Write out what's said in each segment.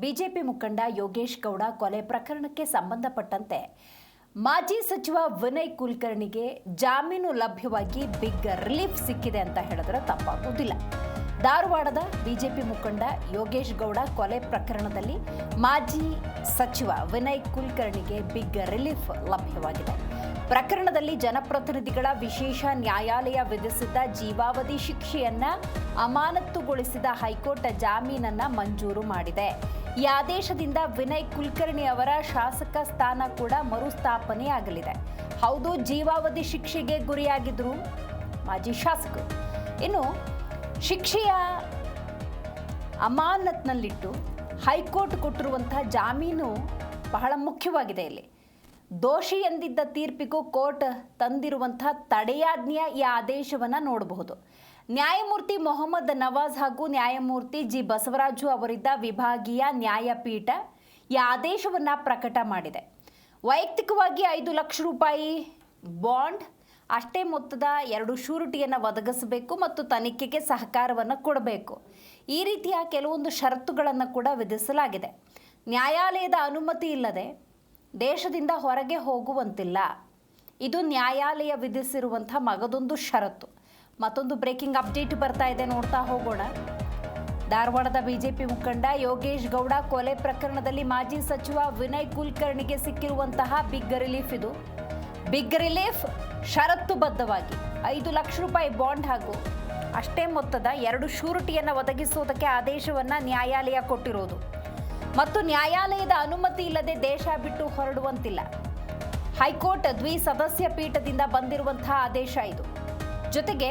BJP ಮುಖಂಡ ಯೋಗೇಶ್ ಗೌಡ ಕೊಲೆ ಪ್ರಕರಣಕ್ಕೆ ಸಂಬಂಧಪಟ್ಟಂತೆ ಮಾಜಿ ಸಚಿವ ವಿನಯ್ ಕುಲಕರ್ಣಿಗೆ ಜಾಮೀನು ಲಭ್ಯವಾಗಿ ಬಿಗ್ ರಿಲೀಫ್ ಸಿಕ್ಕಿದೆ ಅಂತ ಹೇಳಿದ್ರೆ ತಪ್ಪಾಗುವುದಿಲ್ಲ. ಧಾರವಾಡದ ಬಿಜೆಪಿ ಮುಖಂಡ ಯೋಗೇಶ್ ಗೌಡ ಕೊಲೆ ಪ್ರಕರಣದಲ್ಲಿ ಮಾಜಿ ಸಚಿವ ವಿನಯ್ ಕುಲಕರ್ಣಿಗೆ ಬಿಗ್ ರಿಲೀಫ್ ಲಭ್ಯವಾಗಿದೆ. ಪ್ರಕರಣದಲ್ಲಿ ಜನಪ್ರತಿನಿಧಿಗಳ ವಿಶೇಷ ನ್ಯಾಯಾಲಯ ವಿಧಿಸಿದ್ದ ಜೀವಾವಧಿ ಶಿಕ್ಷೆಯನ್ನ ಅಮಾನತುಗೊಳಿಸಿದ ಹೈಕೋರ್ಟ್ ಜಾಮೀನನ್ನ ಮಂಜೂರು ಮಾಡಿದೆ. ಈ ಆದೇಶದಿಂದ ವಿನಯ್ ಕುಲಕರ್ಣಿ ಅವರ ಶಾಸಕ ಸ್ಥಾನ ಕೂಡ ಮರುಸ್ಥಾಪನೆಯಾಗಲಿದೆ. ಹೌದು, ಜೀವಾವಧಿ ಶಿಕ್ಷೆಗೆ ಗುರಿಯಾಗಿದ್ರು ಮಾಜಿ ಶಾಸಕರು. ಇನ್ನು ಶಿಕ್ಷೆಯ ಅಮಾನತ್ನಲ್ಲಿಟ್ಟು ಹೈಕೋರ್ಟ್ ಕೊಟ್ಟಿರುವಂತಹ ಜಾಮೀನು ಬಹಳ ಮುಖ್ಯವಾಗಿದೆ. ಇಲ್ಲಿ ದೋಷಿ ಎಂದಿದ್ದ ತೀರ್ಪಿಗೂ ಕೋರ್ಟ್ ತಂದಿರುವಂತಹ ತಡೆಯಾಜ್ಞೆಯ ಈ ಆದೇಶವನ್ನು ನೋಡಬಹುದು. ನ್ಯಾಯಮೂರ್ತಿ ಮೊಹಮ್ಮದ್ ನವಾಜ್ ಹಾಗೂ ನ್ಯಾಯಮೂರ್ತಿ ಜಿ ಬಸವರಾಜು ಅವರಿದ್ದ ವಿಭಾಗೀಯ ನ್ಯಾಯಪೀಠ ಈ ಆದೇಶವನ್ನು ಪ್ರಕಟ ಮಾಡಿದೆ. ವೈಯಕ್ತಿಕವಾಗಿ 5 ಲಕ್ಷ ರೂಪಾಯಿ ಬಾಂಡ್, ಅಷ್ಟೇ ಮೊತ್ತದ 2 ಶ್ಯೂರಿಟಿಯನ್ನು ಒದಗಿಸಬೇಕು ಮತ್ತು ತನಿಖೆಗೆ ಸಹಕಾರವನ್ನು ಕೊಡಬೇಕು. ಈ ರೀತಿಯ ಕೆಲವೊಂದು ಷರತ್ತುಗಳನ್ನು ಕೂಡ ವಿಧಿಸಲಾಗಿದೆ. ನ್ಯಾಯಾಲಯದ ಅನುಮತಿ ಇಲ್ಲದೆ ದೇಶದಿಂದ ಹೊರಗೆ ಹೋಗುವಂತಿಲ್ಲ. ಇದು ನ್ಯಾಯಾಲಯ ವಿಧಿಸಿರುವಂಥ ಮಗದೊಂದು ಷರತ್ತು. ಮತ್ತೊಂದು ಬ್ರೇಕಿಂಗ್ ಅಪ್ಡೇಟ್ ಬರ್ತಾ ಇದೆ, ನೋಡ್ತಾ ಹೋಗೋಣ. ಧಾರವಾಡದ ಬಿಜೆಪಿ ಮುಖಂಡ ಯೋಗೇಶ್ ಗೌಡ ಕೊಲೆ ಪ್ರಕರಣದಲ್ಲಿ ಮಾಜಿ ಸಚಿವ ವಿನಯ್ ಕುಲಕರ್ಣಿಗೆ ಸಿಕ್ಕಿರುವಂತಹ ಬಿಗ್ ರಿಲೀಫ್ ಇದು. ಬಿಗ್ ರಿಲೀಫ್ ಷರತ್ತುಬದ್ಧವಾಗಿ 5 ಲಕ್ಷ ರೂಪಾಯಿ ಬಾಂಡ್ ಹಾಗೂ ಅಷ್ಟೇ ಮೊತ್ತದ 2 ಶ್ಯೂರಿಟಿಯನ್ನು ಒದಗಿಸುವುದಕ್ಕೆ ಆದೇಶವನ್ನು ನ್ಯಾಯಾಲಯ ಕೊಟ್ಟಿರೋದು ಮತ್ತು ನ್ಯಾಯಾಲಯದ ಅನುಮತಿ ಇಲ್ಲದೆ ದೇಶ ಬಿಟ್ಟು ಹೊರಡುವಂತಿಲ್ಲ. ಹೈಕೋರ್ಟ್ ದ್ವಿಸದಸ್ಯ ಪೀಠದಿಂದ ಬಂದಿರುವಂತಹ ಆದೇಶ ಇದು. ಜೊತೆಗೆ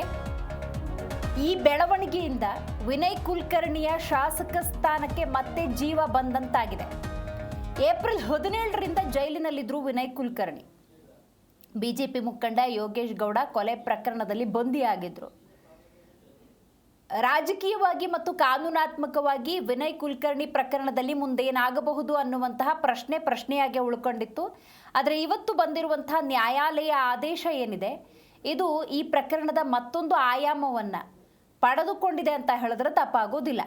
ಈ ಬೆಳವಣಿಗೆಯಿಂದ ವಿನಯ್ ಕುಲಕರ್ಣಿಯ ಶಾಸಕ ಸ್ಥಾನಕ್ಕೆ ಮತ್ತೆ ಜೀವ ಬಂದಂತಾಗಿದೆ. ಏಪ್ರಿಲ್ 17ರಿಂದ ಜೈಲಿನಲ್ಲಿದ್ದರು ವಿನಯ್ ಕುಲಕರ್ಣಿ. ಬಿಜೆಪಿ ಮುಖಂಡ ಯೋಗೇಶ್ ಗೌಡ ಕೊಲೆ ಪ್ರಕರಣದಲ್ಲಿ ಬಂಧಿಯಾಗಿದ್ರು. ರಾಜಕೀಯವಾಗಿ ಮತ್ತು ಕಾನೂನಾತ್ಮಕವಾಗಿ ವಿನಯ್ ಕುಲಕರ್ಣಿ ಪ್ರಕರಣದಲ್ಲಿ ಮುಂದೇನಾಗಬಹುದು ಅನ್ನುವಂತಹ ಪ್ರಶ್ನೆಯಾಗಿ ಉಳ್ಕೊಂಡಿತ್ತು. ಆದರೆ ಇವತ್ತು ಬಂದಿರುವಂತಹ ನ್ಯಾಯಾಲಯ ಆದೇಶ ಏನಿದೆ, ಇದು ಈ ಪ್ರಕರಣದ ಮತ್ತೊಂದು ಆಯಾಮವನ್ನು ಪಡೆದುಕೊಂಡಿದೆ ಅಂತ ಹೇಳಿದ್ರೆ ತಪ್ಪಾಗೋದಿಲ್ಲ.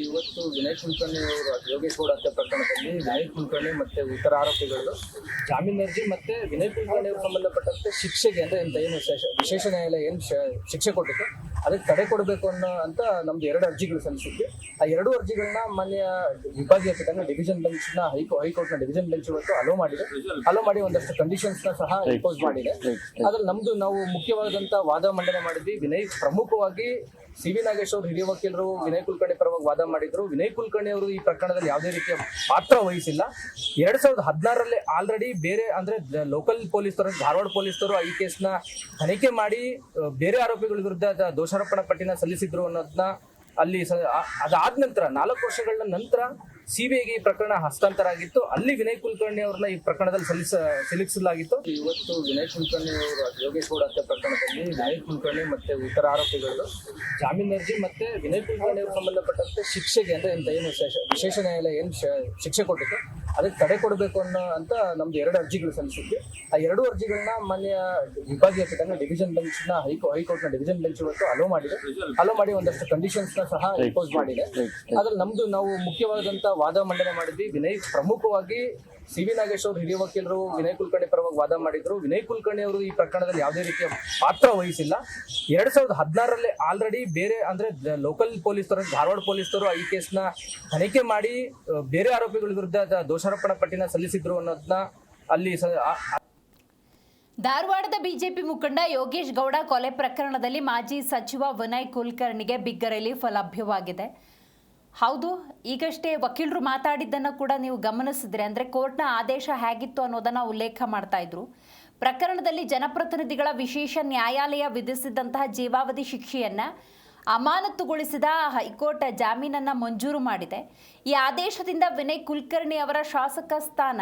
ಇವತ್ತು ವಿನಯ್ ಕುಲಕರ್ಣಿ ಅವರು ಯೋಗೇಶ್ ಗೌಡ ಹತ್ಯೆ ಪ್ರಕರಣದಲ್ಲಿ ವಿನಯ್ ಕುಲಕರ್ಣಿ ಮತ್ತೆ ಇತರ ಆರೋಪಿಗಳು ಜಾಮೀನು ಅರ್ಜಿ ಮತ್ತೆ ವಿನಯ್ ಕುಲಕರ್ಣಿ ಅವರು ಸಂಬಂಧಪಟ್ಟಂತೆ ಶಿಕ್ಷೆಗೆ ಅಂದ್ರೆ ಏನು ವಿಶೇಷ ನ್ಯಾಯಾಲಯ ಏನು ಶಿಕ್ಷೆ ಕೊಟ್ಟಿತ್ತು ಅದಕ್ಕೆ ತಡೆ ಕೊಡಬೇಕು ಅಂತ ನಮ್ದು 2 ಅರ್ಜಿಗಳು ಸಲ್ಲಿಸಿದ್ವಿ. ಆ 2 ಅರ್ಜಿಗಳನ್ನ ಮಾನ್ಯ ವಿಭಾಗೀಯ ಪೀಠ ಡಿವಿಷನ್ ಬೆಂಚ್ ನ ಹೈಕೋರ್ಟ್ ನ ಡಿವಿಷನ್ ಬೆಂಚ್ ಇವತ್ತು ಅಲೋ ಮಾಡಿ ಒಂದಷ್ಟು ಕಂಡೀಷನ್ಸ್ ನ ಸಹ ಇಂಪೋಸ್ ಮಾಡಿದೆ. ಅದ್ರಲ್ಲಿ ನಾವು ಮುಖ್ಯವಾದಂತ ವಾದ ಮಂಡನೆ ಮಾಡಿದ್ವಿ. ವಿನಯ್ ಪ್ರಮುಖವಾಗಿ ಸಿ.ವಿ. ನಾಗೇಶ್ ಅವರು ಹಿರಿಯ ವಕೀಲರು ವಿನಯ್ ಕುಲಕರ್ಣಿ ಪರವಾಗಿ ವಾದ ಮಾಡಿದ್ರು. ವಿನಯ್ ಕುಲಕರ್ಣಿ ಅವರು ಈ ಪ್ರಕರಣದಲ್ಲಿ ಯಾವುದೇ ರೀತಿಯ ಪಾತ್ರ ವಹಿಸಿಲ್ಲ. 2016ರಲ್ಲಿ ಆಲ್ರೆಡಿ ಬೇರೆ ಅಂದ್ರೆ ಲೋಕಲ್ ಪೊಲೀಸರು, ಧಾರವಾಡ ಪೊಲೀಸರು ಈ ಕೇಸ್ನ ತನಿಖೆ ಮಾಡಿ ಬೇರೆ ಆರೋಪಿಗಳ ವಿರುದ್ಧ ದೋಷಾರೋಪಣಾ ಪಟ್ಟಿನ ಸಲ್ಲಿಸಿದ್ರು ಅನ್ನೋದನ್ನ ಅಲ್ಲಿ ಅದಾದ ನಂತರ 4 ವರ್ಷಗಳ ನಂತರ ಸಿಬಿಐಗೆ ಈ ಪ್ರಕರಣ ಹಸ್ತಾಂತರ ಆಗಿತ್ತು. ಅಲ್ಲಿ ವಿನಯ್ ಕುಲಕರ್ಣಿ ಅವ್ರನ್ನ ಈ ಪ್ರಕರಣದಲ್ಲಿ ಸಲ್ಲಿಸಲಾಗಿತ್ತು. ಇವತ್ತು ವಿನಯ್ ಕುಲಕರ್ಣಿ ಅವರು ಯೋಗೇಶ್ ಗೌಡ ಹತ್ಯೆ ಪ್ರಕರಣದಲ್ಲಿ ವಿನಯ್ ಕುಲಕರ್ಣಿ ಮತ್ತೆ ಇತರ ಆರೋಪಿಗಳು ಜಾಮೀನು ಅರ್ಜಿ ಮತ್ತೆ ವಿನಯ್ ಕುಲಕರ್ಣಿ ಅವರು ಸಂಬಂಧಪಟ್ಟಂತೆ ಶಿಕ್ಷೆಗೆ ಅಂದ್ರೆ ಏನು ವಿಶೇಷ ನ್ಯಾಯಾಲಯ ಏನು ಶಿಕ್ಷೆ ಕೊಟ್ಟಿತ್ತು ಅದಕ್ಕೆ ತಡೆ ಕೊಡಬೇಕು ಅಂತ ನಮ್ದು 2 ಅರ್ಜಿಗಳು ಸಲ್ಲಿಸಿದ್ವಿ. ಆ 2 ಅರ್ಜಿಗಳನ್ನ ಮಾನ್ಯ ವಿಭಾಗೀಯ ಪೀಠ ಡಿವಿಷನ್ ಬೆಂಚ್ ನ ಹೈಕೋರ್ಟ್ ನ ಡಿವಿಷನ್ ಬೆಂಚ್ ಇವತ್ತು ಅಲೋ ಮಾಡಿ ಒಂದಷ್ಟು ಕಂಡೀಷನ್ಸ್ ನ ಸಹ ಇಂಪೋಸ್ ಮಾಡಿದೆ. ಅದ್ರಲ್ಲಿ ನಾವು ಮುಖ್ಯವಾದಂತ ವಾದ ಮಂಡನೆ ಮಾಡಿದ್ವಿ. ವಿನಯ್ ಪ್ರಮುಖವಾಗಿ ಸಿ.ವಿ. ನಾಗೇಶ್ ಅವರು ಹಿರಿಯ ವಕೀಲರು ವಿನಯ್ ಕುಲಕರ್ಣಿ ಪರವಾಗಿ ವಾದ ಮಾಡಿದ್ರು. ವಿನಯ್ ಕುಲಕರ್ಣಿ ಅವರು ಈ ಪ್ರಕರಣದಲ್ಲಿ ಯಾವುದೇ ರೀತಿಯ ಪಾತ್ರ ವಹಿಸಿಲ್ಲ. 2016ರಲ್ಲಿ ಆಲ್ರೆಡಿ ಬೇರೆ ಅಂದ್ರೆ ಲೋಕಲ್ ಪೊಲೀಸರು, ಧಾರವಾಡ ಪೊಲೀಸರು ಈ ಕೇಸ್ನ ತನಿಖೆ ಮಾಡಿ ಬೇರೆ ಆರೋಪಿಗಳ ವಿರುದ್ಧ ದೋಷಾರೋಪಣಾ ಪಟ್ಟಿನ ಸಲ್ಲಿಸಿದ್ರು ಅನ್ನೋದನ್ನ ಅಲ್ಲಿ ಧಾರವಾಡದ ಬಿಜೆಪಿ ಮುಖಂಡ ಯೋಗೇಶ್ ಗೌಡ ಕೊಲೆ ಪ್ರಕರಣದಲ್ಲಿ ಮಾಜಿ ಸಚಿವ ವಿನಯ್ ಕುಲಕರ್ಣಿಗೆ ಬಿಗ್ ರಿಲೀಫ್ ಲಭ್ಯವಾಗಿದೆ. ಹೌದು, ಈಗಷ್ಟೇ ವಕೀಲರು ಮಾತಾಡಿದ್ದನ್ನು ಕೂಡ ನೀವು ಗಮನಿಸಿದ್ರೆ, ಅಂದರೆ ಕೋರ್ಟ್ನ ಆದೇಶ ಹೇಗಿತ್ತು ಅನ್ನೋದನ್ನು ಉಲ್ಲೇಖ ಮಾಡ್ತಾ ಇದ್ರು. ಪ್ರಕರಣದಲ್ಲಿ ಜನಪ್ರತಿನಿಧಿಗಳ ವಿಶೇಷ ನ್ಯಾಯಾಲಯ ವಿಧಿಸಿದಂತಹ ಜೀವಾವಧಿ ಶಿಕ್ಷೆಯನ್ನು ಅಮಾನತುಗೊಳಿಸಿದ ಹೈಕೋರ್ಟ್ ಜಾಮೀನನ್ನು ಮಂಜೂರು ಮಾಡಿದೆ. ಈ ಆದೇಶದಿಂದ ವಿನಯ್ ಕುಲಕರ್ಣಿ ಅವರ ಶಾಸಕ ಸ್ಥಾನ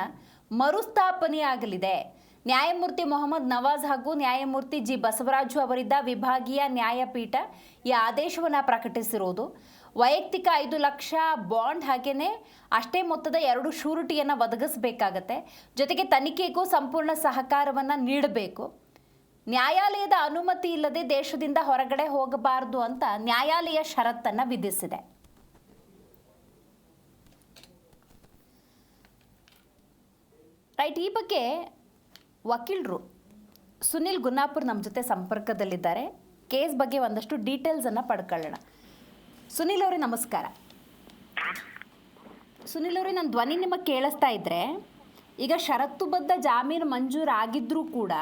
ಮರುಸ್ಥಾಪನೆಯಾಗಲಿದೆ. ನ್ಯಾಯಮೂರ್ತಿ ಮೊಹಮ್ಮದ್ ನವಾಜ್ ಹಾಗೂ ನ್ಯಾಯಮೂರ್ತಿ ಜಿ ಬಸವರಾಜು ಅವರಿದ್ದ ವಿಭಾಗೀಯ ನ್ಯಾಯಪೀಠ ಈ ಆದೇಶವನ್ನು ಪ್ರಕಟಿಸಿರುವುದು. ವೈಯಕ್ತಿಕ 5 ಲಕ್ಷ ಬಾಂಡ್ ಹಾಗೆಯೇ ಅಷ್ಟೇ ಮೊತ್ತದ 2 ಶ್ಯೂರಿಟಿಯನ್ನು ಒದಗಿಸಬೇಕಾಗತ್ತೆ. ಜೊತೆಗೆ ತನಿಖೆಗೂ ಸಂಪೂರ್ಣ ಸಹಕಾರವನ್ನು ನೀಡಬೇಕು. ನ್ಯಾಯಾಲಯದ ಅನುಮತಿ ಇಲ್ಲದೆ ದೇಶದಿಂದ ಹೊರಗಡೆ ಹೋಗಬಾರದು ಅಂತ ನ್ಯಾಯಾಲಯ ಷರತ್ತನ್ನು ವಿಧಿಸಿದೆ. ರೈಟ್, ಈ ಬಗ್ಗೆ ವಕೀಲರು ಸುನಿಲ್ ಗುನ್ನಾಪುರ್ ನಮ್ಮ ಜೊತೆ ಸಂಪರ್ಕದಲ್ಲಿದ್ದಾರೆ. ಕೇಸ್ ಬಗ್ಗೆ ಒಂದಷ್ಟು ಡೀಟೇಲ್ಸನ್ನು ಪಡ್ಕೊಳ್ಳೋಣ. ಸುನಿಲ್ ಅವರೇ ನಮಸ್ಕಾರ. ಸುನಿಲ್ ಅವರೇ, ನನ್ನ ಧ್ವನಿ ನಿಮಗೆ ಕೇಳಿಸ್ತಾ ಇದ್ದರೆ, ಈಗ ಷರತ್ತುಬದ್ಧ ಜಾಮೀನು ಮಂಜೂರಾಗಿದ್ದರೂ ಕೂಡ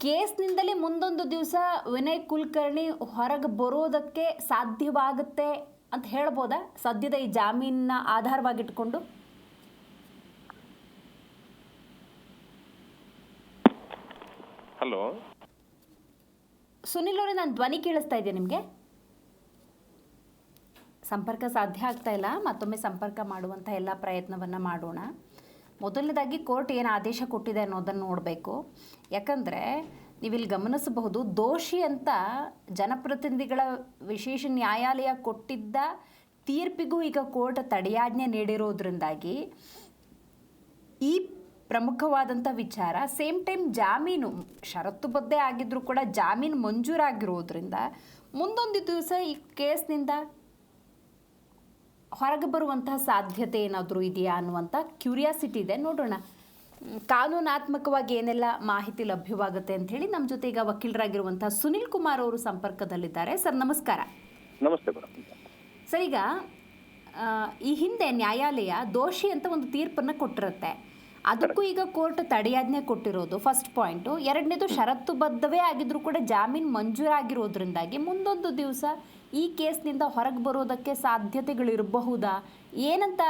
ಕೇಸ್ನಿಂದಲೇ ಮುಂದೊಂದು ದಿವಸ ವಿನಯ್ ಕುಲಕರ್ಣಿ ಹೊರಗೆ ಬರೋದಕ್ಕೆ ಸಾಧ್ಯವಾಗುತ್ತೆ ಅಂತ ಹೇಳ್ಬೋದಾ ಸದ್ಯದ ಈ ಜಾಮೀನನ್ನ ಆಧಾರವಾಗಿಟ್ಕೊಂಡು? ಹಲೋ ಸುನಿಲ್ ಅವರೇ, ನನ್ನ ಧ್ವನಿ ಕೇಳಿಸ್ತಾ ಇದೆಯಾ ನಿಮಗೆ? ಸಂಪರ್ಕ ಸಾಧ್ಯ ಆಗ್ತಾ ಇಲ್ಲ. ಮತ್ತೊಮ್ಮೆ ಸಂಪರ್ಕ ಮಾಡುವಂಥ ಎಲ್ಲ ಪ್ರಯತ್ನವನ್ನು ಮಾಡೋಣ. ಮೊದಲನೇದಾಗಿ ಕೋರ್ಟ್ ಏನು ಆದೇಶ ಕೊಟ್ಟಿದೆ ಅನ್ನೋದನ್ನು ನೋಡಬೇಕು. ಯಾಕಂದರೆ ನೀವಿಲ್ಲಿ ಗಮನಿಸಬಹುದು, ದೋಷಿ ಅಂತ ಜನಪ್ರತಿನಿಧಿಗಳ ವಿಶೇಷ ನ್ಯಾಯಾಲಯ ಕೊಟ್ಟಿದ್ದ ತೀರ್ಪಿಗೂ ಈಗ ಕೋರ್ಟ್ ತಡೆಯಾಜ್ಞೆ ನೀಡಿರೋದ್ರಿಂದಾಗಿ ಈ ಪ್ರಮುಖವಾದಂಥ ವಿಚಾರ, ಸೇಮ್ ಟೈಮ್ ಜಾಮೀನು ಷರತ್ತುಬದ್ಧ ಆಗಿದ್ದರೂ ಕೂಡ ಜಾಮೀನು ಮಂಜೂರಾಗಿರೋದ್ರಿಂದ ಮುಂದೊಂದು ದಿವಸ ಈ ಕೇಸ್ನಿಂದ ಹೊರಗೆ ಬರುವಂತಹ ಸಾಧ್ಯತೆ ಏನಾದರೂ ಇದೆಯಾ ಅನ್ನುವಂಥ ಕ್ಯೂರಿಯಾಸಿಟಿ ಇದೆ. ನೋಡೋಣ ಕಾನೂನಾತ್ಮಕವಾಗಿ ಏನೆಲ್ಲ ಮಾಹಿತಿ ಲಭ್ಯವಾಗುತ್ತೆ ಅಂತ ಹೇಳಿ. ನಮ್ಮ ಜೊತೆ ಈಗ ವಕೀಲರಾಗಿರುವಂಥ ಸುನಿಲ್ ಕುಮಾರ್ ಅವರು ಸಂಪರ್ಕದಲ್ಲಿದ್ದಾರೆ. ಸರ್ ನಮಸ್ಕಾರ. ನಮಸ್ತೆ ಮೇಡಮ್. ಸರ್, ಈಗ ಈ ಹಿಂದೆ ನ್ಯಾಯಾಲಯ ದೋಷಿ ಅಂತ ಒಂದು ತೀರ್ಪನ್ನು ಕೊಟ್ಟಿರುತ್ತೆ. ಅದಕ್ಕೂ ಈಗ ಕೋರ್ಟ್ ತಡೆಯಾಜ್ಞೆ ಕೊಟ್ಟಿರೋದು ಫಸ್ಟ್ ಪಾಯಿಂಟು. ಎರಡನೇದು, ಷರತ್ತುಬದ್ಧವೇ ಆಗಿದ್ರೂ ಕೂಡ ಜಾಮೀನು ಮಂಜೂರಾಗಿರೋದ್ರಿಂದಾಗಿ ಮುಂದೊಂದು ದಿವಸ ಈ ಕೇಸ್ನಿಂದ ಹೊರಗೆ ಬರೋದಕ್ಕೆ ಸಾಧ್ಯತೆಗಳಿರಬಹುದಾ? ಏನಂತ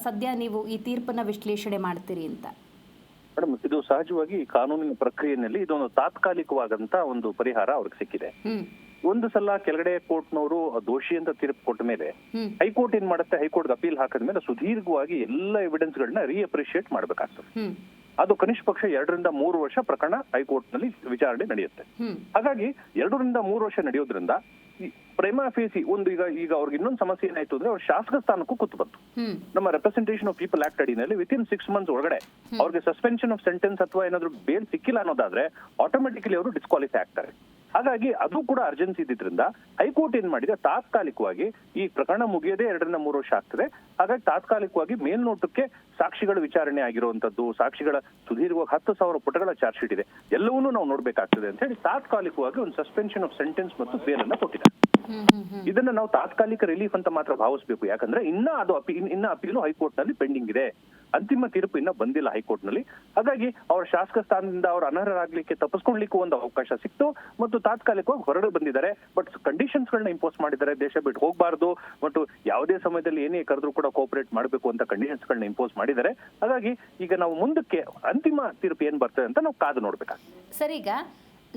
ಸದ್ಯ ನೀವು ಈ ತೀರ್ಪನ್ನು ವಿಶ್ಲೇಷಣೆ ಮಾಡ್ತೀರಿ ಅಂತ? ಮೇಡಮ್, ಇದು ಸಹಜವಾಗಿ ಕಾನೂನಿನ ಪ್ರಕ್ರಿಯೆಯಲ್ಲಿ ಇದೊಂದು ತಾತ್ಕಾಲಿಕವಾದಂತ ಒಂದು ಪರಿಹಾರ ಅವ್ರಿಗೆ ಸಿಕ್ಕಿದೆ. ಒಂದು ಸಲ ಕೆಳಗಡೆ ಕೋರ್ಟ್ನವರು ದೋಷಿ ಅಂತ ತೀರ್ಪು ಕೊಟ್ಟ ಮೇಲೆ ಹೈಕೋರ್ಟ್ ಏನ್ ಮಾಡುತ್ತೆ, ಹೈಕೋರ್ಟ್ ಅಪೀಲ್ ಹಾಕಿದ ಮೇಲೆ ಸುದೀರ್ಘವಾಗಿ ಎಲ್ಲ ಎವಿಡೆನ್ಸ್ ಗಳನ್ನ ರೀಅಪ್ರಿಶಿಯೇಟ್ ಮಾಡ್ಬೇಕಾಗ್ತದೆ. ಅದು ಕನಿಷ್ಠ ಪಕ್ಷ 2 ರಿಂದ 3 ವರ್ಷ ಪ್ರಕರಣ ಹೈಕೋರ್ಟ್ ನಲ್ಲಿ ವಿಚಾರಣೆ ನಡೆಯುತ್ತೆ. ಹಾಗಾಗಿ 2 ರಿಂದ 3 ವರ್ಷ ನಡೆಯೋದ್ರಿಂದ ಪ್ರೈಮಾ ಫೇಸಿ ಒಂದು ಈಗ ಅವ್ರಿಗೆ ಇನ್ನೊಂದು ಸಮಸ್ಯೆ ಏನಾಯ್ತು ಅಂದ್ರೆ, ಅವ್ರ ಶಾಸಕ ಸ್ಥಾನಕ್ಕೂ ಕೂತು ಬಂತು. ನಮ್ಮ ರೆಪ್ರೆಸೆಂಟೇಷನ್ ಆಫ್ ಪೀಪಲ್ ಆಕ್ಟ್ ಅಡಿನಲ್ಲಿ ವಿತಿನ್ 6 months ಒಳಗಡೆ ಅವ್ರಿಗೆ ಸಸ್ಪೆನ್ಷನ್ ಆಫ್ ಸೆಂಟೆನ್ಸ್ ಅಥವಾ ಏನಾದ್ರು ಬೇಲ್ ಸಿಕ್ಕಿಲ್ಲ ಅನ್ನೋದಾದ್ರೆ ಆಟೋಮೆಟಿಕಲಿ ಅವರು ಡಿಸ್ಕ್ವಾಲಿಫೈ ಆಗ್ತಾರೆ. ಹಾಗಾಗಿ ಅದು ಕೂಡ ಅರ್ಜೆನ್ಸಿ ಇದ್ದಿದ್ರಿಂದ ಹೈಕೋರ್ಟ್ ಏನ್ ಮಾಡಿದೆ, ತಾತ್ಕಾಲಿಕವಾಗಿ ಈ ಪ್ರಕರಣ ಮುಗಿಯದೆ 2 ರಿಂದ 3 ವರ್ಷ ಆಗ್ತದೆ. ಹಾಗಾಗಿ ತಾತ್ಕಾಲಿಕವಾಗಿ ಮೇಲ್ನೋಟಕ್ಕೆ ಸಾಕ್ಷಿಗಳ ವಿಚಾರಣೆ ಆಗಿರುವಂತದ್ದು, ಸಾಕ್ಷಿಗಳ ಸುದೀರ್ಘವಾಗಿ 10,000 ಪುಟಗಳ ಚಾರ್ಜ್ ಶೀಟ್ ಇದೆ, ಎಲ್ಲವನ್ನೂ ನಾವು ನೋಡ್ಬೇಕಾಗ್ತದೆ ಅಂತ ಹೇಳಿ ತಾತ್ಕಾಲಿಕವಾಗಿ ಒಂದು ಸಸ್ಪೆನ್ಷನ್ ಆಫ್ ಸೆಂಟೆನ್ಸ್ ಮತ್ತು ಬೇಲ್ ಅನ್ನ ಕೊಟ್ಟಿದ್ದಾರೆ. ಇದನ್ನ ನಾವು ತಾತ್ಕಾಲಿಕ ರಿಲೀಫ್ ಅಂತ ಮಾತ್ರ ಭಾವಿಸಬೇಕು. ಯಾಕಂದ್ರೆ ಇನ್ನ ಅಪೀಲು ಹೈಕೋರ್ಟ್ ನಲ್ಲಿ ಪೆಂಡಿಂಗ್ ಇದೆ. ಅಂತಿಮ ತೀರ್ಪು ಇನ್ನ ಬಂದಿಲ್ಲ ಹೈಕೋರ್ಟ್ ನಲ್ಲಿ. ಹಾಗಾಗಿ ಅವರ ಶಾಸಕ ಸ್ಥಾನದಿಂದ ಅವರು ಅನರ್ಹರಾಗ್ಲಿಕ್ಕೆ ತಪ್ಪಿಸ್ಕೊಳ್ಲಿಕ್ಕೂ ಒಂದು ಅವಕಾಶ ಸಿಕ್ತು ಮತ್ತು ತಾತ್ಕಾಲಿಕವಾಗಿ ಹೊರಗೆ ಬಂದಿದ್ದಾರೆ. ಬಟ್ ಕಂಡೀಷನ್ಸ್ ಗಳನ್ನ ಇಂಪೋಸ್ ಮಾಡಿದ್ದಾರೆ, ದೇಶ ಬಿಟ್ಟು ಹೋಗಬಾರ್ದು ಮತ್ತು ಯಾವುದೇ ಸಮಯದಲ್ಲಿ ಏನೇ ಕರೆದ್ರು ಕೂಡ ಕೋಆಪರೇಟ್ ಮಾಡಬೇಕು ಅಂತ ಕಂಡೀಷನ್ಸ್ ಗಳನ್ನ ಇಂಪೋಸ್ ಮಾಡಿದ್ದಾರೆ. ಹಾಗಾಗಿ ಈಗ ನಾವು ಮುಂದಕ್ಕೆ ಅಂತಿಮ ತೀರ್ಪು ಏನ್ ಬರ್ತದೆ ಅಂತ ನಾವು ಕಾದು ನೋಡ್ಬೇಕಾಗ್ತದೆ. ಸರ್, ಈಗ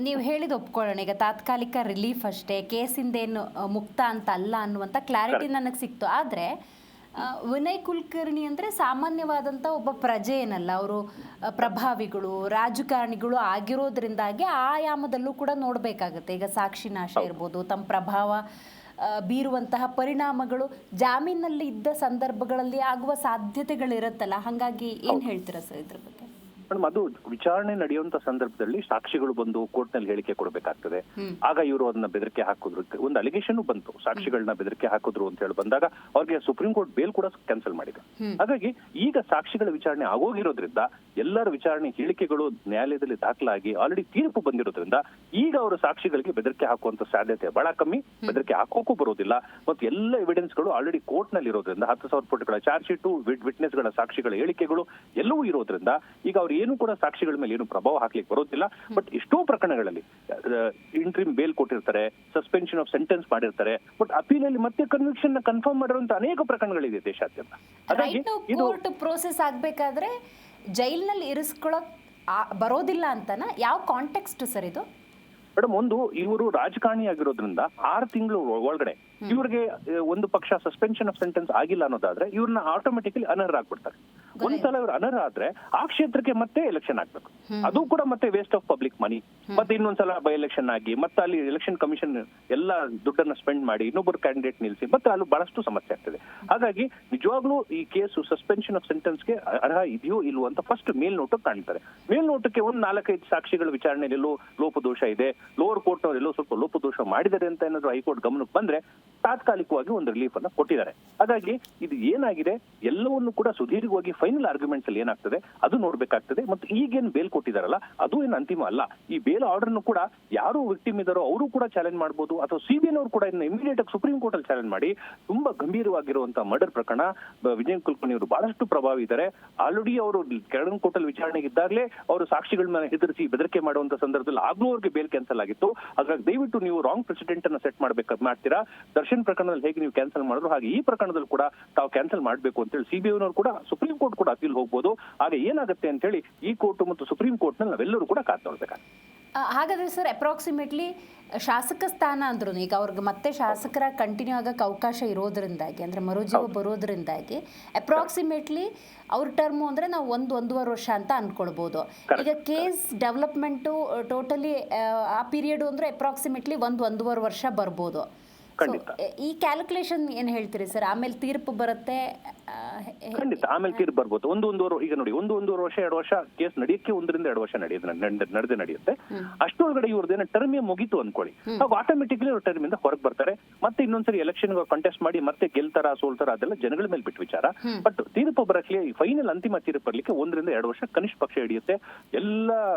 ನೀವು ಹೇಳಿದ ಒಪ್ಕೊಳ್ಳೋಣ, ಈಗ ತಾತ್ಕಾಲಿಕ ರಿಲೀಫ್ ಅಷ್ಟೇ, ಕೇಸಿಂದೇನು ಮುಕ್ತ ಅಂತ ಅಲ್ಲ ಅನ್ನುವಂಥ ಕ್ಲಾರಿಟಿ ನನಗೆ ಸಿಕ್ತು. ಆದರೆ ವಿನಯ್ ಕುಲಕರ್ಣಿ ಅಂದರೆ ಸಾಮಾನ್ಯವಾದಂಥ ಒಬ್ಬ ಪ್ರಜೆ ಏನಲ್ಲ, ಅವರು ಪ್ರಭಾವಿಗಳು, ರಾಜಕಾರಣಿಗಳು ಆಗಿರೋದ್ರಿಂದಾಗಿ ಆಯಾಮದಲ್ಲೂ ಕೂಡ ನೋಡಬೇಕಾಗುತ್ತೆ. ಈಗ ಸಾಕ್ಷಿ ನಾಶ ಇರ್ಬೋದು, ತಮ್ಮ ಪ್ರಭಾವ ಬೀರುವಂತಹ ಪರಿಣಾಮಗಳು ಜಾಮೀನಲ್ಲಿ ಇದ್ದ ಸಂದರ್ಭಗಳಲ್ಲಿ ಆಗುವ ಸಾಧ್ಯತೆಗಳಿರುತ್ತಲ್ಲ. ಹಾಗಾಗಿ ಏನು ಹೇಳ್ತೀರಾ ಸರ್ ಇದ್ರ ಬಗ್ಗೆ? ಮೇಡಮ್, ಅದು ವಿಚಾರಣೆ ನಡೆಯುವಂತ ಸಂದರ್ಭದಲ್ಲಿ ಸಾಕ್ಷಿಗಳು ಬಂದು ಕೋರ್ಟ್ ನಲ್ಲಿ ಹೇಳಿಕೆ ಕೊಡಬೇಕಾಗ್ತದೆ. ಆಗ ಇವರು ಅದನ್ನ ಬೆದರಿಕೆ ಹಾಕಿದ್ರು, ಒಂದು ಅಲಿಗೇಷನ್ ಬಂತು, ಸಾಕ್ಷಿಗಳನ್ನ ಬೆದರಿಕೆ ಹಾಕಿದ್ರು ಅಂತ ಹೇಳಿ ಬಂದಾಗ ಅವ್ರಿಗೆ ಸುಪ್ರೀಂ ಕೋರ್ಟ್ ಬೇಲ್ ಕೂಡ ಕ್ಯಾನ್ಸಲ್ ಮಾಡಿದೆ. ಹಾಗಾಗಿ ಈಗ ಸಾಕ್ಷಿಗಳ ವಿಚಾರಣೆ ಆಗೋಗಿರೋದ್ರಿಂದ ಎಲ್ಲರ ವಿಚಾರಣೆ ಹೇಳಿಕೆಗಳು ನ್ಯಾಯಾಲಯದಲ್ಲಿ ದಾಖಲಾಗಿ ಆಲ್ರೆಡಿ ತೀರ್ಪು ಬಂದಿರೋದ್ರಿಂದ ಈಗ ಅವರು ಸಾಕ್ಷಿಗಳಿಗೆ ಬೆದರಿಕೆ ಹಾಕುವಂತ ಸಾಧ್ಯತೆ ಬಹಳ ಕಮ್ಮಿ. ಬೆದರಿಕೆ ಹಾಕೋಕ್ಕೂ ಬರೋದಿಲ್ಲ. ಮತ್ತು ಎಲ್ಲ ಎವಿಡೆನ್ಸ್ ಗಳು ಆಲ್ರೆಡಿ ಕೋರ್ಟ್ ನಲ್ಲಿ ಇರೋದ್ರಿಂದ 10,000 ಪುಟಗಳ ಚಾರ್ಜ್ ಶೀಟು, ವಿಟ್ನೆಸ್ ಗಳ ಸಾಕ್ಷಿಗಳ ಹೇಳಿಕೆಗಳು ಎಲ್ಲವೂ ಇರೋದ್ರಿಂದ ಈಗ ಅವ್ರು ಏನು ಕೂಡ ಸಾಕ್ಷಿಗಳ ಮೇಲೆ ಏನು ಪ್ರಭಾವ ಹಾಕ್ಲಿಕ್ಕೆ ಬರೋದಿಲ್ಲ. ಬಟ್ ಎಷ್ಟೋ ಪ್ರಕರಣಗಳಲ್ಲಿ ಇಂಟ್ರಿಮ್ ಬೇಲ್ ಕೊಟ್ಟಿರ್ತಾರೆ, ಸಸ್ಪೆನ್ಷನ್ ಆಫ್ ಸೆಂಟೆನ್ಸ್ ಮಾಡಿರ್ತಾರೆ, ಬಟ್ ಅಪೀಲಲ್ಲಿ ಮತ್ತೆ ಕನ್ವಿಕ್ಷನ್ ಕನ್ಫರ್ಮ್ ಮಾಡಿರುವಂತ ಅನೇಕ ಪ್ರಕರಣಗಳಿದೆ ದೇಶಾದ್ಯಂತ. ಹಾಗಾಗಿ ಕೋರ್ಟ್ ಪ್ರೋಸೆಸ್ ಆಗ್ಬೇಕಾದ್ರೆ ಜೈಲಿನಲ್ಲಿ ಇರಿಸ್ಕೊಳ್ಳೋಕ್ ಬರೋದಿಲ್ಲ ಅಂತನ ಯಾವ ಕಾಂಟೆಕ್ಸ್ಟ್ ಸರ್ ಇದು? ಮೇಡಮ್, ಒಂದು ಇವರು ರಾಜಕಾರಣಿ ಆಗಿರೋದ್ರಿಂದ 6 ತಿಂಗಳು ಒಳಗಡೆ ಇವ್ರಿಗೆ ಒಂದು ಪಕ್ಷ ಸಸ್ಪೆನ್ಷನ್ ಆಫ್ ಸೆಂಟೆನ್ಸ್ ಆಗಿಲ್ಲ ಅನ್ನೋದಾದ್ರೆ ಇವ್ರನ್ನ ಆಟೋಮೆಟಿಕಲಿ ಅನರ್ಹರಾಗ್ಬಿಡ್ತಾರೆ. ಒಂದ್ಸಲ ಇವ್ರು ಅನರ್ಹ ಆದ್ರೆ ಆ ಕ್ಷೇತ್ರಕ್ಕೆ ಮತ್ತೆ ಎಲೆಕ್ಷನ್ ಆಗ್ಬೇಕು. ಅದು ಕೂಡ ಮತ್ತೆ ವೇಸ್ಟ್ ಆಫ್ ಪಬ್ಲಿಕ್ ಮನಿ. ಮತ್ತೆ ಇನ್ನೊಂದ್ಸಲ ಬೈ ಎಲೆಕ್ಷನ್ ಆಗಿ ಮತ್ತೆ ಅಲ್ಲಿ ಎಲೆಕ್ಷನ್ ಕಮಿಷನ್ ಎಲ್ಲ ದುಡ್ಡನ್ನ ಸ್ಪೆಂಡ್ ಮಾಡಿ ಇನ್ನೊಬ್ಬರು ಕ್ಯಾಂಡಿಡೇಟ್ ನಿಲ್ಸಿ ಮತ್ತೆ ಅಲ್ಲಿ ಬಹಳಷ್ಟು ಸಮಸ್ಯೆ ಆಗ್ತದೆ. ಹಾಗಾಗಿ ನಿಜವಾಗ್ಲೂ ಈ ಕೇಸು ಸಸ್ಪೆನ್ಷನ್ ಆಫ್ ಸೆಂಟೆನ್ಸ್ಗೆ ಅರ್ಹ ಇದೆಯೋ ಇಲ್ವೋ ಅಂತ ಫಸ್ಟ್ ಮೇಲ್ನೋಟಕ್ಕೆ ಕಾಣ್ತಾರೆ. ಮೇಲ್ನೋಟಕ್ಕೆ ಒಂದು 4-5 ಸಾಕ್ಷಿಗಳ ವಿಚಾರಣೆಯಲ್ಲೂ ಲೋಪದೋಷ ಇದೆ, ಲೋವರ್ ಕೋರ್ಟ್ ನವರು ಎಲ್ಲೋ ಸ್ವಲ್ಪ ಲೋಪದೋಷ ಮಾಡಿದ್ದಾರೆ ಅಂತ ಏನಾದ್ರು ಹೈಕೋರ್ಟ್ ಗಮನಕ್ಕೆ ಬಂದ್ರೆ ತಾತ್ಕಾಲಿಕವಾಗಿ ಒಂದು ರಿಲೀಫ್ ಅನ್ನ ಕೊಟ್ಟಿದ್ದಾರೆ. ಹಾಗಾಗಿ ಇದು ಏನಾಗಿದೆ ಎಲ್ಲವನ್ನು ಕೂಡ ಸುದೀರ್ಘವಾಗಿ ಫೈನಲ್ ಆರ್ಗ್ಯುಮೆಂಟ್ಸ್ ಅಲ್ಲಿ ಏನಾಗ್ತದೆ ಅದು ನೋಡ್ಬೇಕಾಗ್ತದೆ. ಮತ್ತು ಈಗೇನ್ ಬೇಲ್ ಕೊಟ್ಟಿದಾರಲ್ಲ ಅದು ಏನು ಅಂತಿಮ ಅಲ್ಲ. ಈ ಬೇಲ್ ಆರ್ಡರ್ ಕೂಡ ಯಾರು ವಿಕ್ಟಿಮ್ ಇದಾರೋ ಅವರು ಕೂಡ ಚಾಲೆಂಜ್ ಮಾಡಬಹುದು, ಅಥವಾ ಸಿಬಿಐನವರು ಕೂಡ ಇನ್ನು ಇಮಿಡಿಯೇಟ್ ಆಗಿ ಸುಪ್ರೀಂ ಕೋರ್ಟ್ ಅಲ್ಲಿ ಚಾಲೆಂಜ್ ಮಾಡಿ ತುಂಬಾ ಗಂಭೀರವಾಗಿರುವಂತಹ ಮರ್ಡರ್ ಪ್ರಕರಣ. ವಿಜಯ್ ಕುಲಕರ್ಣಿ ಅವರು ಬಹಳಷ್ಟು ಪ್ರಭಾವಿ ಇದ್ದಾರೆ. ಆಲ್ರೆಡಿ ಅವರು ಕೆಳಗಣ ಕೋರ್ಟ್ ಅಲ್ಲಿ ವಿಚಾರಣೆಗೆ ಇದ್ದಾಗಲೇ ಅವರು ಸಾಕ್ಷಿಗಳ ಮೇಲೆ ಹೆದರಿಸಿ ಬೆದರಿಕೆ ಮಾಡುವಂತ ಸಂದರ್ಭದಲ್ಲಿ ಆಗ್ಲೂ ಅವ್ರಿಗೆ ಬೇಲ್ ಕ್ಯಾನ್ಸಲ್ ಆಗಿತ್ತು. ಹಾಗಾಗಿ ದಯವಿಟ್ಟು ನೀವು ರಾಂಗ್ ಪ್ರೆಸಿಡೆಂಟ್ ಅನ್ನ ಸೆಟ್ ಮಾಡ್ತೀರಾ. ದರ್ಶನ್ ಪ್ರಕರಣದಲ್ಲಿ ಹೇಗೆ ನೀವು ಕ್ಯಾನ್ಸಲ್ ಮಾಡಿದ್ರು ಹಾಗೆ ಈ ಪ್ರಕರಣದಲ್ಲಿ ಕೂಡ ತಾವು ಕ್ಯಾನ್ಸಲ್ ಮಾಡಬೇಕು ಅಂತ ಹೇಳಿ ಸಿಬಿಐನವರು ಕೂಡ ಸುಪ್ರೀಂ ಕೋರ್ಟ್ ಕೂಡ ಅಪೀಲ್ ಹೋಗ್ಬೋದು. ಹಾಗೆ ಏನಾಗುತ್ತೆ ಅಂತ ಹೇಳಿ ಈ ಕೋರ್ಟ್ ಮತ್ತು ಸುಪ್ರೀಂ ಕೋರ್ಟ್ ನಲ್ಲಿ ನಾವೆಲ್ಲರೂ ಕೂಡ ಕಾದ್ ನೋಡ್ಬೇಕಾಗ್ತದೆ. ಹಾಗಾದ್ರೆ ಸರ್ ಅಪ್ರಾಕ್ಸಿಮೇಟ್ಲಿ ಶಾಸಕ ಸ್ಥಾನ ಅಂದ್ರೂ ಈಗ ಅವ್ರಿಗೆ ಮತ್ತೆ ಶಾಸಕರ ಕಂಟಿನ್ಯೂ ಆಗಕ್ಕೆ ಅವಕಾಶ ಇರೋದ್ರಿಂದಾಗಿ ಅಂದರೆ ಮರುಜೀವ ಬರೋದ್ರಿಂದಾಗಿ ಅಪ್ರಾಕ್ಸಿಮೇಟ್ಲಿ ಅವ್ರ ಟರ್ಮು ಅಂದರೆ ನಾವು 1-1.5 ವರ್ಷ ಅಂತ ಅನ್ಕೊಳ್ಬೋದು. ಈಗ ಕೇಸ್ ಡೆವಲಪ್ಮೆಂಟು ಟೋಟಲಿ ಆ ಪೀರಿಯಡು ಅಂದರೆ ಅಪ್ರಾಕ್ಸಿಮೇಟ್ಲಿ 1-1.5 ವರ್ಷ ಬರ್ಬೋದು. ಈ ಕ್ಯಾಲ್ಕುಲೇಷನ್ ಏನ್ ಹೇಳ್ತೀರಿ ಸರ್? ಆಮೇಲೆ ತೀರ್ಪು ಬರುತ್ತೆ. ಖಂಡಿತ ಆಮೇಲೆ ತೀರ್ಪು ಬರ್ಬೋದು. 1-1.5 ಈಗ ನೋಡಿ 1-1.5 ವರ್ಷ 2 ವರ್ಷ ಕೇಸ್ ನಡೆಯಕ್ಕೆ 1-2 ವರ್ಷ ನಡೆಯುತ್ತೆ. ಅಷ್ಟೊಳಗಡೆ ಇವ್ರದ್ದೇನ ಟರ್ಮೇ ಮುಗೀತು ಅನ್ಕೊಳ್ಳಿ, ಅವಾಗ ಆಟೋಮೆಟಿಕ್ಲಿ ಅವ್ರ ಟರ್ಮ್ ಇಂದ ಹೊರಗೆ ಬರ್ತಾರೆ. ಮತ್ತೆ ಇನ್ನೊಂದ್ಸರಿ ಎಲೆಕ್ಷನ್ ಕಂಟೆಸ್ಟ್ ಮಾಡಿ ಮತ್ತೆ ಗೆಲ್ತಾರ ಸೋಲ್ತಾರ ಅದೆಲ್ಲ ಜನಗಳ ಮೇಲೆ ಬಿಟ್ಟು ವಿಚಾರ. ಬಟ್ ತೀರ್ಪು ಬರಕ್ಕೆ ಫೈನಲ್ ಅಂತಿಮ ತೀರ್ಪು ಬರ್ಲಿಕ್ಕೆ 1-2 ವರ್ಷ ಕನಿಷ್ಠ ಪಕ್ಷ ಹಿಡಿಯುತ್ತೆ. ಎಲ್ಲ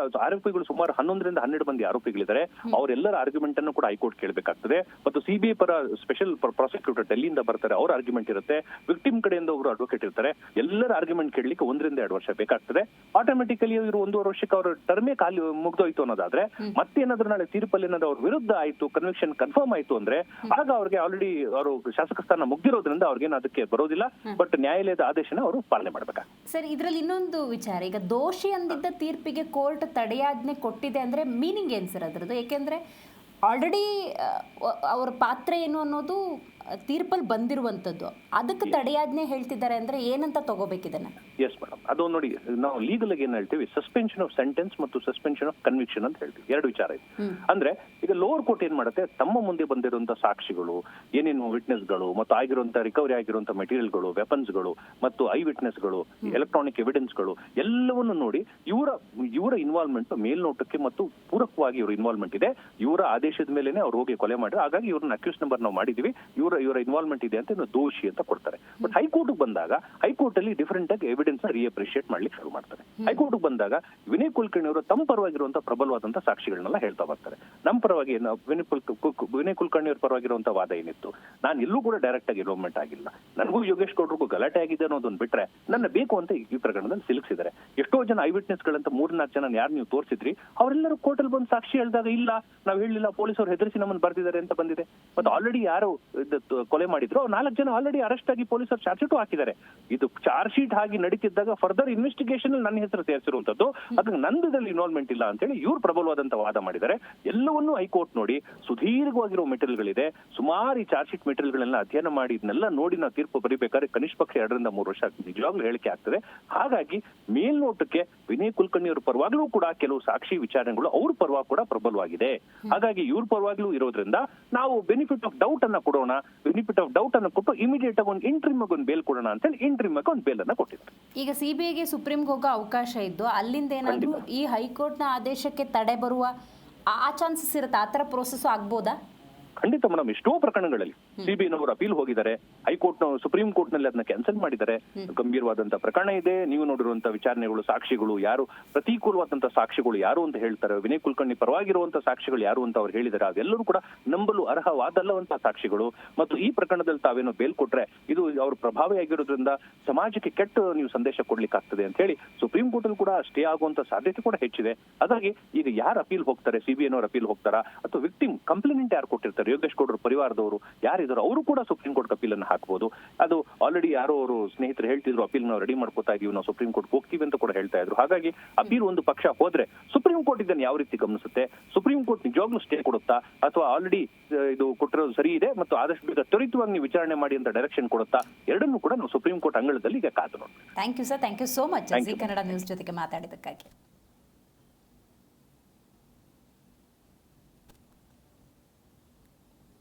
ಆರೋಪಿಗಳು ಸುಮಾರು 11-12 ಮಂದಿ ಆರೋಪಿಗಳಿದ್ದಾರೆ. ಅವರೆಲ್ಲರ ಆರ್ಗ್ಯುಮೆಂಟ್ ಅನ್ನು ಕೂಡ ಹೈಕೋರ್ಟ್ ಕೇಳಬೇಕಾಗ್ತದೆ. ಮತ್ತು ಸಿಬಿಐ ಪರ ಸ್ಪೆಷಲ್ ಪ್ರಾಸಿಕ್ಯೂಟರ್ ಡೆಲ್ಲಿಯಿಂದ ಬರ್ತಾರೆ, ಅವ್ರ ಆರ್ಗ್ಯುಮೆಂಟ್ ಇರುತ್ತೆ. ವಿಕ್ಟಿಮ್ ಕಡೆಯಿಂದ ಒಬ್ರು ಅಡ್ವೊಕೇಟ್ ಇರ್ತಾರೆ. ಎಲ್ಲರ ಆರ್ಗ್ಯುಮೆಂಟ್ ಕೇಳಲಿಕ್ಕೆ 1-2 ವರ್ಷ ಬೇಕಾಗ್ತದೆ. ಆಟೋಮೆಟಿಕಲಿ ಇವರು 1.5 ವರ್ಷಕ್ಕೆ ಅವ್ರ ಟರ್ಮೇ ಖಾಲಿ ಮುಗ್ದೋಯ್ತು ಅನ್ನೋದಾದ್ರೆ ಮತ್ತೇನಾದ್ರೂ ನಾಳೆ ತೀರ್ಪಲ್ಲಿ ಏನಾದ್ರು ಅವ್ರ ವಿರುದ್ಧ ಆಯ್ತು, ಕನ್ವಿಕ್ಷನ್ ಕನ್ಫರ್ಮ್ ಆಯ್ತು ಅಂದ್ರೆ ಆಗ ಅವ್ರಿಗೆ ಆಲ್ರೆಡಿ ಅವರು ಶಾಸಕ ಸ್ಥಾನ ಮುಗ್ದಿರೋದ್ರಿಂದ ಅವ್ರಿಗೇನು ಅದಕ್ಕೆ ಬರೋದಿಲ್ಲ. ಬಟ್ ನ್ಯಾಯಾಲಯದ ಆದೇಶನ ಅವರು ಪಾಲನೆ ಮಾಡ್ಬೇಕಾಗ್ತದೆ. ಸರ್ ಇದರಲ್ಲಿ ಇನ್ನೊಂದು ವಿಚಾರ, ಈಗ ದೋಷಿ ಅಂದಿದ್ದ ತೀರ್ಪಿಗೆ ಕೋರ್ಟ್ ತಡೆಯಾಜ್ಞೆ ಕೊಟ್ಟಿದೆ ಅಂದ್ರೆ ಮೀನಿಂಗ್ ಏನ್ ಸರ್ ಅದ್ರದ್ದು? ಏಕೆಂದ್ರೆ ಆಲ್ರೆಡಿ ಅವ್ರ ಪಾತ್ರ ಏನು ಅನ್ನೋದು ತೀರ್ಪಲ್ಲಿ ಬಂದಿರುವಂತದ್ದು, ಅದಕ್ಕೆ ತಡೆಯಾಜ್ಞೆ ಹೇಳ್ತಿದ್ದಾರೆ ಅಂದ್ರೆ ಏನಂತ ತಗೋಬೇಕಿದನ್ನ? ಎಸ್ ಮೇಡಮ್, ಅದು ನೋಡಿ ನಾವು ಲೀಗಲ್ ಆಗಿ ಏನ್ ಹೇಳ್ತೀವಿ, ಸಸ್ಪೆನ್ಷನ್ ಆಫ್ ಸೆಂಟೆನ್ಸ್ ಮತ್ತು ಸಸ್ಪೆನ್ಷನ್ ಆಫ್ ಕನ್ವಿಕ್ಷನ್ ಅಂತ ಹೇಳ್ತೀವಿ. 2 ವಿಚಾರ ಇದೆ. ಅಂದ್ರೆ ಈಗ ಲೋವರ್ ಕೋರ್ಟ್ ಏನ್ ಮಾಡುತ್ತೆ, ತಮ್ಮ ಮುಂದೆ ಬಂದಿರುವಂತಹ ಸಾಕ್ಷಿಗಳು, ಏನೇನು ವಿಟ್ನೆಸ್ಗಳು ಮತ್ತು ಆಗಿರುವಂತಹ ರಿಕವರಿ ಆಗಿರುವಂತಹ ಮೆಟೀರಿಯಲ್ಗಳು, ವೆಪನ್ಸ್ಗಳು ಮತ್ತು ಐ ವಿಟ್ನೆಸ್ಗಳು, ಎಲೆಕ್ಟ್ರಾನಿಕ್ ಎವಿಡೆನ್ಸ್ಗಳು ಎಲ್ಲವನ್ನು ನೋಡಿ ಇವರ ಇನ್ವಾಲ್ವ್ಮೆಂಟ್ ಮೇಲ್ನೋಟಕ್ಕೆ ಮತ್ತು ಪೂರಕವಾಗಿ ಇವರ ಇನ್ವಾಲ್ವ್ಮೆಂಟ್ ಇದೆ, ಇವರ ಆದೇಶದ ಮೇಲೆನೆ ಅವ್ರು ಹೋಗಿ ಕೊಲೆ ಮಾಡಿದ್ರು, ಹಾಗಾಗಿ ಇವ್ರನ್ನ ಅಕ್ಯೂಸ್ ನಂಬರ್ ನಾವು ಮಾಡಿದೀವಿ, ಇವರ ಇನ್ವಾಲ್ವ್ಮೆಂಟ್ ಇದೆ ಅಂತ ದೋಷಿ ಅಂತ ಕೊಡ್ತಾರೆ. ಬಟ್ ಹೈಕೋರ್ಟ್ ಬಂದಾಗ ಹೈಕೋರ್ಟ್ ಅಲ್ಲಿ ಡಿಫರೆಂಟ್ ಆಗಿ ಎವಿಡೆನ್ಸ್ ರೀಅಪ್ರಿಷಿಯೇಟ್ ಮಾಡ್ಲಿಕ್ಕೆ ಶುರು ಮಾಡ್ತಾರೆ. ಹೈಕೋರ್ಟ್ ಬಂದಾಗ ವಿನಯ್ ಕುಲಕರ್ಣಿ ಅವರು ತಮ್ಮ ಪರವಾಗಿರುವಂತಹ ಪ್ರಬಲವಾದಂತಹ ಸಾಕ್ಷಿಗಳನ್ನೆಲ್ಲ ಹೇಳ್ತಾ ಬರ್ತಾರೆ. ನಮ್ಮ ಪರವಾಗಿ ವಿನಯ್ ಕುಲಕರ್ಣಿ ಅವ್ರ ಪರವಾಗಿರುವಂತಹ ವಾದ ಏನಿತ್ತು, ನಾನು ಎಲ್ಲೂ ಕೂಡ ಡೈರೆಕ್ಟ್ ಆಗಿ ಇನ್ವಾಲ್ವ್ಮೆಂಟ್ ಆಗಿಲ್ಲ, ನನಗೂ ಯೋಗೇಶ್ ಗೌಡ್ರಿಗೂ ಗಲಾಟೆ ಆಗಿದೆ ಅನ್ನೋದನ್ನ ಬಿಟ್ರೆ ನನ್ನ ಬೇಕು ಅಂತ ಈ ಪ್ರಕರಣದಲ್ಲಿ ಸಿಲುಕಿಸಿದ್ದಾರೆ. ಎಷ್ಟೋ ಜನ ಐ ವಿಟ್ನೆಸ್ ಗಳಂತ 3-4 ಜನ ಯಾರು ನೀವು ತೋರಿಸಿದ್ರಿ ಅವರೆಲ್ಲರೂ ಕೋರ್ಟ್ ಅಲ್ಲಿ ಬಂದು ಸಾಕ್ಷಿ ಹೇಳಿದಾಗ ಇಲ್ಲ ನಾವು ಹೇಳಿಲ್ಲ, ಪೊಲೀಸರು ಹೆದರಿಸಿ ನಮ್ಮನ್ನು ಬರ್ತಿದ್ದಾರೆ ಅಂತ ಬಂದಿದೆ. ಮತ್ತೆ ಆಲ್ರೆಡಿ ಯಾರು ಕೊಲೆ ಮಾಡಿದ್ರು 4 ಜನ ಆಲ್ರೆಡಿ ಅರೆಸ್ಟ್ ಆಗಿ ಪೊಲೀಸರು ಚಾರ್ಜ್ ಶೀಟ್ ಹಾಕಿದ್ದಾರೆ. ಇದು ಚಾರ್ಜ್ ಶೀಟ್ ಆಗಿ ನಡೀತಿದ್ದಾಗ ಫರ್ದರ್ ಇನ್ವೆಸ್ಟಿಗೇಷನ್ ನನ್ನ ಹೆಸರು ಸೇರಿಸಿರುವಂತದ್ದು, ಅದಕ್ಕೆ ನಂದದಲ್ಲಿ ಇನ್ವಾಲ್ವ್ಮೆಂಟ್ ಇಲ್ಲ ಅಂತ ಹೇಳಿ ಇವ್ರು ಪ್ರಬಲವಾದಂತ ವಾದ ಮಾಡಿದ್ದಾರೆ. ಎಲ್ಲವನ್ನೂ ಹೈಕೋರ್ಟ್ ನೋಡಿ ಸುದೀರ್ಘವಾಗಿರೋ ಮೆಟೀರಿಯಲ್ಗಳಿದೆ, ಸುಮಾರು ಈ ಚಾರ್ಜ್ ಶೀಟ್ ಮೆಟೀರಿಯಲ್ಗಳನ್ನ ಅಧ್ಯಯನ ಮಾಡಿ ಇದನ್ನೆಲ್ಲ ನೋಡಿ ನಾವು ತೀರ್ಪು ಬರೀಬೇಕಾದ್ರೆ ಕನಿಷ್ಠ ಪಕ್ಷ 2-3 ವರ್ಷ ನಿಜವಾಗ್ಲೂ ಹೇಳಿಕೆ ಆಗ್ತದೆ. ಹಾಗಾಗಿ ಮೇಲ್ನೋಟಕ್ಕೆ ವಿನಯ್ ಕುಲಕರ್ಣಿ ಅವರ ಪರವಾಗ್ಲೂ ಕೂಡ ಕೆಲವು ಸಾಕ್ಷಿ ವಿಚಾರಣೆಗಳು ಅವ್ರ ಪರವಾಗಿ ಕೂಡ ಪ್ರಬಲವಾಗಿದೆ. ಹಾಗಾಗಿ ಇವ್ರ ಪರವಾಗ್ಲೂ ಇರೋದ್ರಿಂದ ನಾವು ಬೆನಿಫಿಟ್ ಆಫ್ ಡೌಟ್ ಅನ್ನ ಕೊಡೋಣ, ಬೆನಿಫಿಟ್ ಆಫ್ ಡೌಟ್ ಅನ್ನು ಕೊಟ್ಟು ಇಮಿಡಿಯೇಟ್ ಆಗಿ ಒಂದು ಇಂಟ್ರಿಮ್ ಆಗಿ ಒಂದು ಬೇಲ್ ಕೊಡೋಣ ಅಂತ ಹೇಳಿ ಇಂಟ್ರಿಮ್ ಆಗಿ ಒಂದು ಬೇಲ್ ಅನ್ನ ಕೊಟ್ಟಿದ್ದಾರೆ. ಈಗ ಸಿಬಿಐಗೆ ಸುಪ್ರೀಂಗೆ ಹೋಗೋ ಅವಕಾಶ ಇದ್ದು ಅಲ್ಲಿಂದ ಏನಾದ್ರು ಈ ಹೈಕೋರ್ಟ್ನ ಆದೇಶಕ್ಕೆ ತಡೆ ಬರುವ ಆ ಚಾನ್ಸಸ್ ಇರುತ್ತೆ, ಆ ಥರ ಪ್ರೋಸೆಸ್ ಆಗ್ಬೋದಾ? ಖಂಡಿತ ಮೇಡಮ್, ಎಷ್ಟೋ ಪ್ರಕರಣಗಳಲ್ಲಿ ಸಿಬಿಐನವರು ಅಪೀಲ್ ಹೋಗಿದ್ದಾರೆ, ಹೈಕೋರ್ಟ್ ಸುಪ್ರೀಂ ಕೋರ್ಟ್ ನಲ್ಲಿ ಅದನ್ನ ಕ್ಯಾನ್ಸಲ್ ಮಾಡಿದ್ದಾರೆ. ಗಂಭೀರವಾದಂತಹ ಪ್ರಕರಣ ಇದೆ, ನೀವು ನೋಡಿರುವಂತಹ ವಿಚಾರಣೆಗಳು, ಸಾಕ್ಷಿಗಳು ಯಾರು ಪ್ರತಿಕೂಲವಾದಂತಹ ಸಾಕ್ಷಿಗಳು ಯಾರು ಅಂತ ಹೇಳ್ತಾರೆ, ವಿನಯ್ ಕುಲಕರ್ಣಿ ಪರವಾಗಿರುವಂತಹ ಸಾಕ್ಷಿಗಳು ಯಾರು ಅಂತ ಅವ್ರು ಹೇಳಿದ್ದಾರೆ, ಅವೆಲ್ಲರೂ ಕೂಡ ನಂಬಲು ಅರ್ಹವಾದಲ್ಲವಂತಹ ಸಾಕ್ಷಿಗಳು. ಮತ್ತು ಈ ಪ್ರಕರಣದಲ್ಲಿ ತಾವೇನೋ ಬೇಲ್ ಕೊಟ್ರೆ ಇದು ಅವ್ರ ಪ್ರಭಾವಿಯಾಗಿರೋದ್ರಿಂದ ಸಮಾಜಕ್ಕೆ ಕೆಟ್ಟ ನೀವು ಸಂದೇಶ ಕೊಡ್ಲಿಕ್ಕೆ ಆಗ್ತದೆ ಅಂತ ಹೇಳಿ ಸುಪ್ರೀಂ ಕೋರ್ಟ್ ಅಲ್ಲಿ ಕೂಡ ಸ್ಟೇ ಆಗುವಂತ ಸಾಧ್ಯತೆ ಕೂಡ ಹೆಚ್ಚಿದೆ. ಹಾಗಾಗಿ ಈಗ ಯಾರು ಅಪೀಲ್ ಹೋಗ್ತಾರೆ, ಸಿಬಿಐನವರು ಅಪೀಲ್ ಹೋಗ್ತಾರಾ ಅಥವಾ ವಿಕ್ಟಿಮ್ ಕಂಪ್ಲೇಂಟ್ ಯಾರು ಕೊಟ್ಟಿರ್ತಾರೆ, ಯೋಗೇಶ್ ಗೌಡ್ರ ಪರಿವಾರದವರು ಯಾರಿದ್ರು ಅವರು ಕೂಡ ಸುಪ್ರೀಂ ಕೋರ್ಟ್ ಅಪೀಲ್ ಅನ್ನು ಹಾಕಬಹುದು. ಅದು ಆಲ್ರೆಡಿ ಯಾರೋ ಅವರು ಸ್ನೇಹಿತರು ಹೇಳ್ತಿದ್ರು ಅಪೀಲ್ ನಾವು ರೆಡಿ ಮಾಡ್ಕೋತಾ ಇದೀವಿ, ನಾವು ಸುಪ್ರೀಂ ಕೋರ್ಟ್ ಹೋಗ್ತೀವಿ ಅಂತ ಕೂಡ ಹೇಳ್ತಾ ಇದ್ರು. ಹಾಗಾಗಿ ಅಪೀಲ್ ಒಂದು ಪಕ್ಷ ಹೋದ್ರೆ ಸುಪ್ರೀಂ ಕೋರ್ಟ್ ಇದನ್ನು ಯಾವ ರೀತಿ ಗಮನಿಸುತ್ತೆ, ಸುಪ್ರೀಂ ಕೋರ್ಟ್ ನಿಜವಾಗ್ಲೂ ಸ್ಟೇ ಕೊಡುತ್ತಾ ಅಥವಾ ಆಲ್ರೆಡಿ ಇದು ಕೊಟ್ಟಿರೋದು ಸರಿ ಇದೆ ಮತ್ತು ಆದಷ್ಟು ಬೇಗ ತ್ವರಿತವಾಗಿ ನೀವು ವಿಚಾರಣೆ ಮಾಡಿ ಅಂತ ಡೈರೆಕ್ಷನ್ ಕೊಡುತ್ತಾ, ಎರಡನ್ನೂ ಕೂಡ ನಾವು ಸುಪ್ರೀಂ ಕೋರ್ಟ್ ಅಂಗಳದಲ್ಲಿ ಈಗ ಕಾದು ನೋಡಿ. Thank you sir, thank you so much Zee Kannada news ಜೊತೆಗೆ ಮಾತಾಡಿದ್ದಕ್ಕಾಗಿ.